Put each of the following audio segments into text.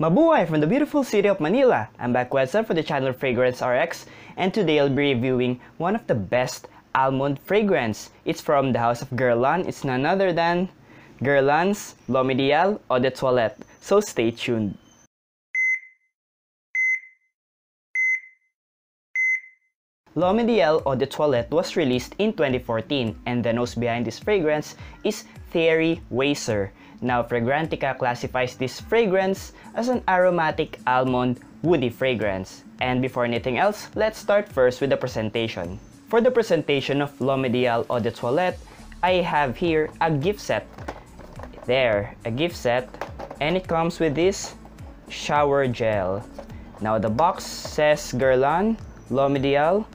Mabuhay from the beautiful city of Manila. I'm back once for the channel Fragheads RX, and today I'll be reviewing one of the best almond fragrance. It's from the house of Guerlain. It's none other than Guerlain's L'homme Ideal EDT. So stay tuned. L'homme Ideal EDT was released in 2014, and the nose behind this fragrance is Thierry Weiser. Now, Fragrantica classifies this fragrance as an aromatic almond woody fragrance. And before anything else, let's start first with the presentation. For the presentation of L'homme Ideal EDT, I have here a gift set. There, a gift set, and it comes with this shower gel. Now, the box says Guerlain L'homme Ideal,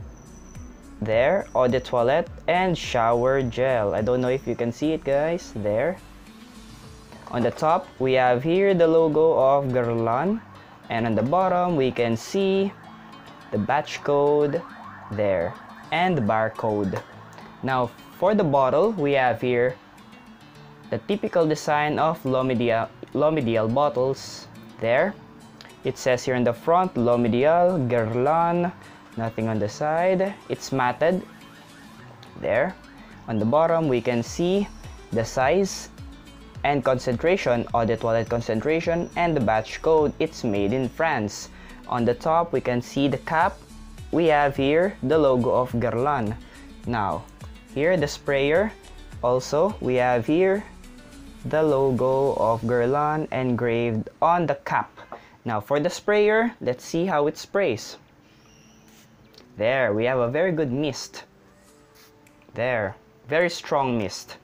there, EDT, and shower gel. I don't know if you can see it, guys, there. On the top, we have here the logo of Guerlain, and on the bottom, we can see the batch code there, and the barcode. Now, for the bottle, we have here the typical design of L'homme Ideal bottles there. It says here in the front, L'homme Ideal, Guerlain, nothing on the side. It's matted there. On the bottom, we can see the size and concentration, EDT concentration, and the batch code. It's made in France. On the top, we can see the cap. We have here the logo of Guerlain. Now, here the sprayer. Also, we have here the logo of Guerlain engraved on the cap. Now, for the sprayer, let's see how it sprays. There, we have a very good mist. There, very strong mist.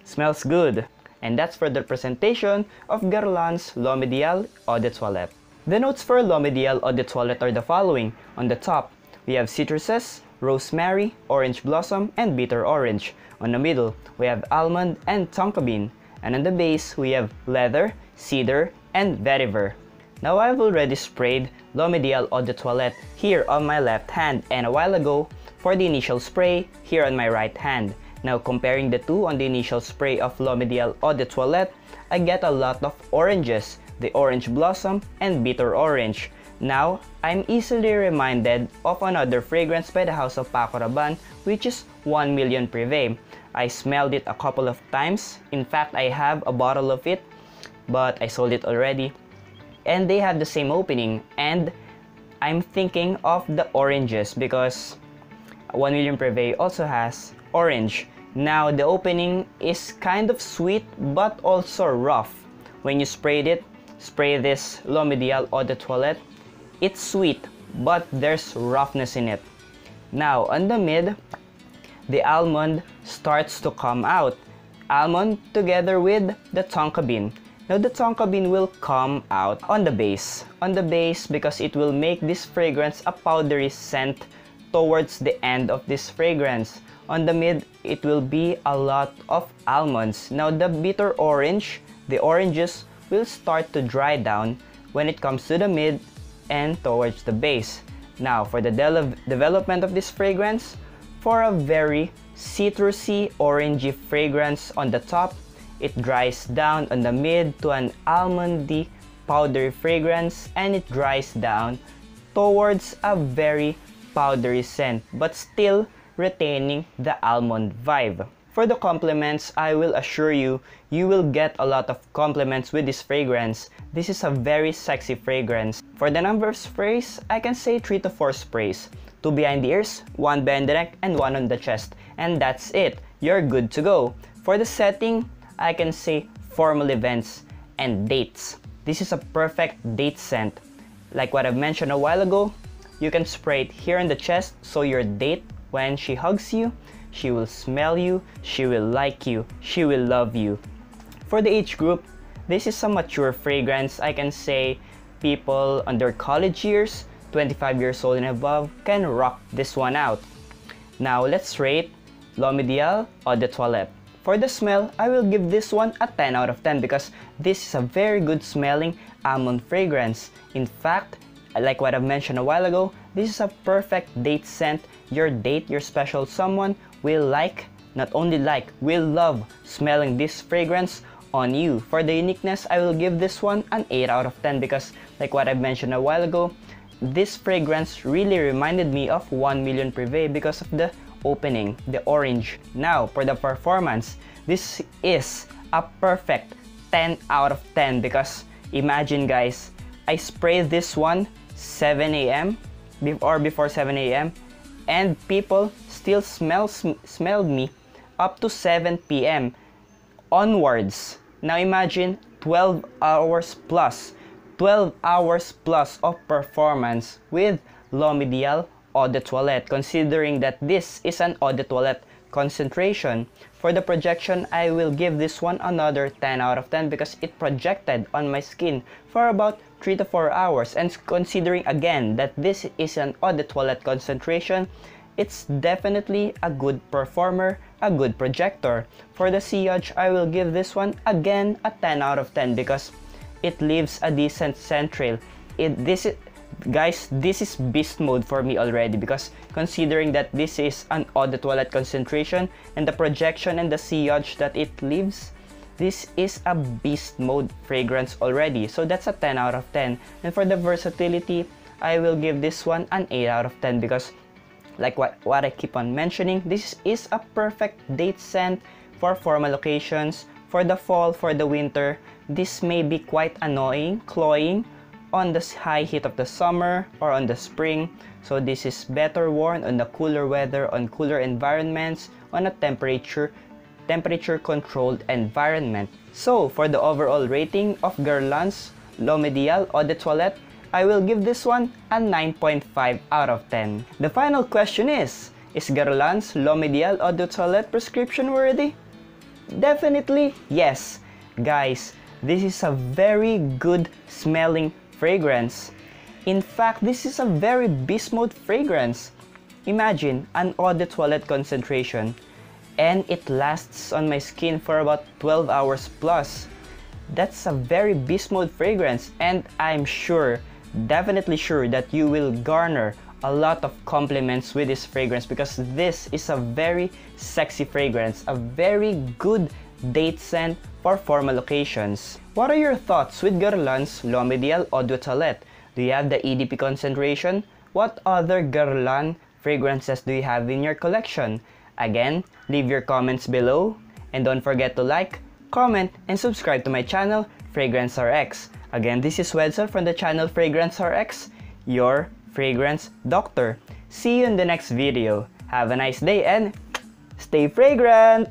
Smells good. And that's for the presentation of Guerlain's L'homme Ideal EDT. The notes for L'homme Ideal EDT are the following. On the top, we have citruses, rosemary, orange blossom, and bitter orange. On the middle, we have almond and tonka bean. And on the base, we have leather, cedar, and vetiver. Now, I've already sprayed L'homme Ideal EDT here on my left hand, and a while ago for the initial spray here on my right hand. Now, comparing the two on the initial spray of L'homme Ideal EDT, I get a lot of oranges, the orange blossom and bitter orange. Now, I'm easily reminded of another fragrance by the house of Paco Rabanne, which is 1 Million Privé. I smelled it a couple of times. In fact, I have a bottle of it, but I sold it already. And they have the same opening, and I'm thinking of the oranges because 1 Million Privé also has orange. Now, the opening is kind of sweet but also rough. When you spray this L'homme Ideal EDT, it's sweet but there's roughness in it. Now, on the mid, the almond starts to come out. Almond together with the tonka bean. Now, the tonka bean will come out on the base. On the base, because it will make this fragrance a powdery scent towards the end of this fragrance. On the mid, it will be a lot of almonds. Now, the bitter orange, the oranges will start to dry down when it comes to the mid and towards the base. Now, for the development of this fragrance, for a very citrusy, orangey fragrance on the top, it dries down on the mid to an almondy, powdery fragrance, and it dries down towards a very powdery scent, but still retaining the almond vibe. For the compliments, I will assure you, you will get a lot of compliments with this fragrance. This is a very sexy fragrance. For the number of sprays, I can say 3 to 4 sprays. 2 behind the ears, 1 behind the neck, and 1 on the chest. And that's it. You're good to go. For the setting, I can say formal events and dates. This is a perfect date scent. Like what I've mentioned a while ago, you can spray it here on the chest, so your date, when she hugs you, she will smell you, she will like you, she will love you. For the age group, this is a mature fragrance. I can say people on their college years, 25 years old and above, can rock this one out. Now, let's rate L'homme Ideal EDT. For the smell, I will give this one a 10 out of 10 because this is a very good smelling almond fragrance. In fact, like what I've mentioned a while ago, this is a perfect date scent. Your date, your special someone will like, not only like, will love smelling this fragrance on you. For the uniqueness, I will give this one an 8 out of 10 because like what I mentioned a while ago, this fragrance really reminded me of 1 Million Privé because of the opening, the orange. Now, for the performance, this is a perfect 10 out of 10 because imagine guys, I sprayed this one 7 a.m. or before 7 a.m. and people still smelled me up to 7 p.m. onwards. Now imagine 12 hours plus of performance with L'homme Ideal Eau de Toilette, considering that this is an Eau de Toilette concentration. For the projection, I will give this one another 10 out of 10 because it projected on my skin for about 3 to 4 hours, and considering again that this is an Eau de Toilette concentration, it's definitely a good performer, a good projector. For the sillage, I will give this one again a 10 out of 10 because it leaves a decent scent trail. Guys, this is beast mode for me already because considering that this is an Eau de Toilette concentration and the projection and the sillage that it leaves, this is a beast mode fragrance already. So that's a 10 out of 10. And for the versatility, I will give this one an 8 out of 10 because like what I keep on mentioning, this is a perfect date scent for formal occasions. For the fall, for the winter, this may be quite annoying, cloying on the high heat of the summer or on the spring. So this is better worn on the cooler weather, on cooler environments, on a temperature controlled environment. So for the overall rating of Guerlain's L'homme Ideal Eau de Toilette, I will give this one a 9.5 out of 10. The final question is Guerlain's L'homme Ideal Eau de Toilette prescription worthy? Definitely yes. Guys, this is a very good smelling fragrance. In fact, this is a very beast mode fragrance. Imagine an Eau de Toilette concentration and it lasts on my skin for about 12 hours plus. That's a very beast mode fragrance, and I'm sure, definitely sure that you will garner a lot of compliments with this fragrance because this is a very sexy fragrance, a very good date scent for formal occasions. What are your thoughts with Guerlain's L'homme Ideal Eau de Toilette? Do you have the EDP concentration? What other Guerlain fragrances do you have in your collection? Again, leave your comments below and don't forget to like, comment, and subscribe to my channel, Fragrance RX. Again, this is Wedsel from the channel Fragrance RX, your fragrance doctor. See you in the next video. Have a nice day and stay fragrant!